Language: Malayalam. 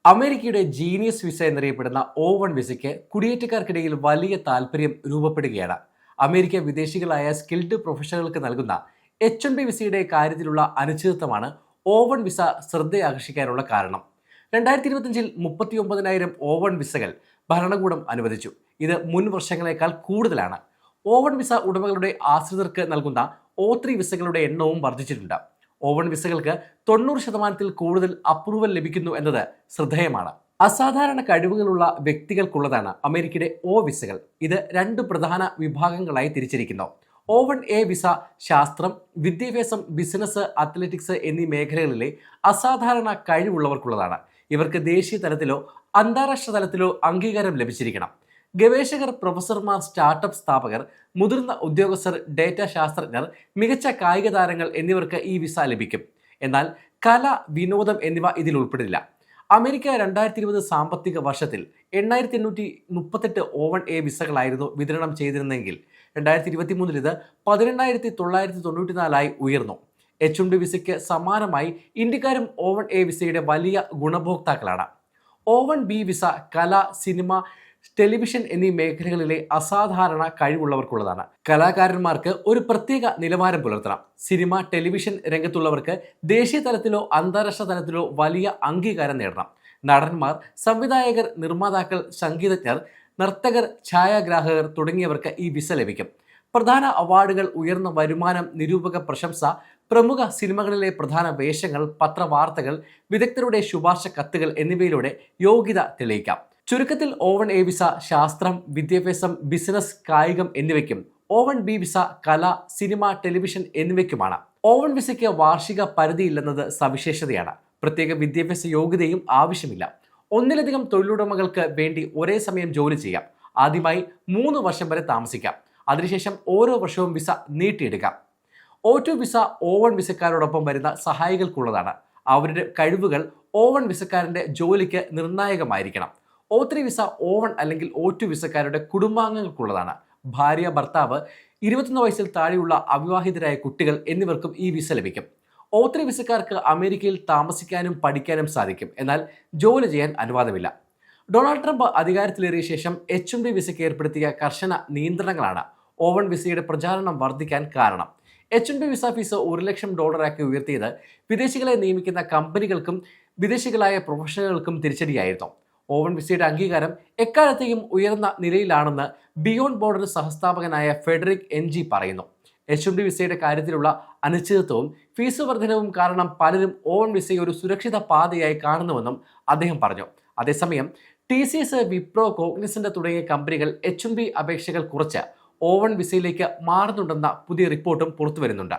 അമേരിക്കയുടെ ജീനിയസ് വിസ എന്നറിയപ്പെടുന്ന O1 വിസയ്ക്ക് കുടിയേറ്റക്കാർക്കിടയിൽ വലിയ താല്പര്യം രൂപപ്പെടുകയാണ്. അമേരിക്ക വിദേശികളായ സ്കിൽഡ് പ്രൊഫഷണലുകൾക്ക് നൽകുന്ന H1B വിസയുടെ കാര്യത്തിലുള്ള അനിശ്ചിതത്വമാണ് O1 വിസ ശ്രദ്ധയാകർഷിക്കാനുള്ള കാരണം. 2025 39,000 O1 വിസകൾ ഭരണകൂടം അനുവദിച്ചു. ഇത് മുൻ വർഷങ്ങളെക്കാൾ കൂടുതലാണ്. O1 വിസ ഉടമകളുടെ ആശ്രിതർക്ക് നൽകുന്ന O3 വിസകളുടെ എണ്ണവും വർദ്ധിച്ചിട്ടുണ്ട്. O1 വിസകൾക്ക് 90% കൂടുതൽ അപ്രൂവൽ ലഭിക്കുന്നു എന്നത് ശ്രദ്ധേയമാണ്. അസാധാരണ കഴിവുകളുള്ള വ്യക്തികൾക്കുള്ളതാണ് അമേരിക്കയുടെ O വിസകൾ. ഇത് രണ്ട് പ്രധാന വിഭാഗങ്ങളായി തിരിച്ചിരിക്കുന്നു. O1A വിസ ശാസ്ത്രം, വിദ്യാഭ്യാസം, ബിസിനസ്, അത്ലറ്റിക്സ് എന്നീ മേഖലകളിലെ അസാധാരണ കഴിവുള്ളവർക്കുള്ളതാണ്. ഇവർക്ക് ദേശീയ തലത്തിലോ അന്താരാഷ്ട്ര തലത്തിലോ അംഗീകാരം ലഭിച്ചിരിക്കണം. ഗവേഷകർ, പ്രൊഫസർമാർ, സ്റ്റാർട്ടപ്പ് സ്ഥാപകർ, മുതിർന്ന ഉദ്യോഗസ്ഥർ, ഡേറ്റ ശാസ്ത്രജ്ഞർ, മികച്ച കായിക താരങ്ങൾ എന്നിവർക്ക് ഈ വിസ ലഭിക്കും. എന്നാൽ കല, വിനോദം എന്നിവ ഇതിൽ ഉൾപ്പെടില്ല. അമേരിക്ക 2020 സാമ്പത്തിക വർഷത്തിൽ 8,838 O1A വിസകളായിരുന്നു വിതരണം ചെയ്തിരുന്നെങ്കിൽ 2023 ഇത് 18,994 ഉയർന്നു. H1B വിസയ്ക്ക് സമാനമായി ഇന്ത്യക്കാരും O1A വിസയുടെ വലിയ ഗുണഭോക്താക്കളാണ്. O1B വിസ കല, സിനിമ, ടെലിവിഷൻ എന്നീ മേഖലകളിലെ അസാധാരണ കഴിവുള്ളവർക്കുള്ളതാണ്. കലാകാരന്മാർക്ക് ഒരു പ്രത്യേക നിലവാരം പുലർത്തണം. സിനിമ, ടെലിവിഷൻ രംഗത്തുള്ളവർക്ക് ദേശീയ തലത്തിലോ അന്താരാഷ്ട്ര തലത്തിലോ വലിയ അംഗീകാരം നേടണം. നടന്മാർ, സംവിധായകർ, നിർമ്മാതാക്കൾ, സംഗീതജ്ഞർ, നർത്തകർ, ഛായാഗ്രാഹകർ തുടങ്ങിയവർക്ക് ഈ വിസ ലഭിക്കും. പ്രധാന അവാർഡുകൾ, ഉയർന്ന വരുമാനം, നിരൂപക പ്രശംസ, പ്രമുഖ സിനിമകളിലെ പ്രധാന വേഷങ്ങൾ, പത്രവാർത്തകൾ, വിദഗ്ധരുടെ ശുപാർശ കത്തുകൾ എന്നിവയിലൂടെ യോഗ്യത തെളിയിക്കാം. ചുരുക്കത്തിൽ O1A വിസ ശാസ്ത്രം, വിദ്യാഭ്യാസം, ബിസിനസ്, കായികം എന്നിവയ്ക്കും O1B വിസ കല, സിനിമ, ടെലിവിഷൻ എന്നിവയ്ക്കുമാണ്. O1 വിസയ്ക്ക് വാർഷിക പരിധിയില്ലെന്നത് സവിശേഷതയാണ്. പ്രത്യേക വിദ്യാഭ്യാസ യോഗ്യതയും ആവശ്യമില്ല. ഒന്നിലധികം തൊഴിലുടമകൾക്ക് വേണ്ടി ഒരേ സമയം ജോലി ചെയ്യാം. ആദ്യമായി 3 വർഷം വരെ താമസിക്കാം. അതിനുശേഷം ഓരോ വർഷവും വിസ നീട്ടിയെടുക്കാം. O2 വിസ O1 വിസക്കാരോടൊപ്പം വരുന്ന സഹായികൾക്കുള്ളതാണ്. അവരുടെ കഴിവുകൾ O1 വിസക്കാരൻ്റെ ജോലിക്ക് നിർണായകമായിരിക്കണം. O3 വിസ O1 അല്ലെങ്കിൽ O2 വിസക്കാരുടെ കുടുംബാംഗങ്ങൾക്കുള്ളതാണ്. ഭാര്യ, ഭർത്താവ്, 21 വയസ്സിൽ താഴെയുള്ള അവിവാഹിതരായ കുട്ടികൾ എന്നിവർക്കും ഈ വിസ ലഭിക്കും. O3 വിസക്കാർക്ക് അമേരിക്കയിൽ താമസിക്കാനും പഠിക്കാനും സാധിക്കും. എന്നാൽ ജോലി ചെയ്യാൻ അനുവാദമില്ല. ഡൊണാൾഡ് ട്രംപ് അധികാരത്തിലേറിയ ശേഷം H1B വിസയ്ക്ക് ഏർപ്പെടുത്തിയ കർശന നിയന്ത്രണങ്ങളാണ് O1 വിസയുടെ പ്രചാരണം വർദ്ധിക്കാൻ കാരണം. H1B വിസ ഫീസ് $1,00,000 ഉയർത്തിയത് വിദേശികളെ നിയമിക്കുന്ന കമ്പനികൾക്കും വിദേശികളായ പ്രൊഫഷണലുകൾക്കും തിരിച്ചടിയായിരുന്നു. O1 വിസയുടെ അംഗീകാരം എക്കാലത്തെയും ഉയർന്ന നിലയിലാണെന്ന് ബിയോണ്ട് ബോർഡർ സഹസ്ഥാപകനായ ഫെഡറിക് NG പറയുന്നു. H1B വിസയുടെ കാര്യത്തിലുള്ള അനിശ്ചിതത്വവും ഫീസ് വർധനവും കാരണം പലരും O1 വിസയെ ഒരു സുരക്ഷിത പാതയായി കാണുന്നുവെന്നും അദ്ദേഹം പറഞ്ഞു. അതേസമയം TCS, വിപ്രോ, കോഗ്നിസന്റ് തുടങ്ങിയ കമ്പനികൾ H1B അപേക്ഷകൾ കുറച്ച് O1 വിസയിലേക്ക് മാറുന്നുണ്ടെന്ന പുതിയ റിപ്പോർട്ടും പുറത്തുവരുന്നുണ്ട്.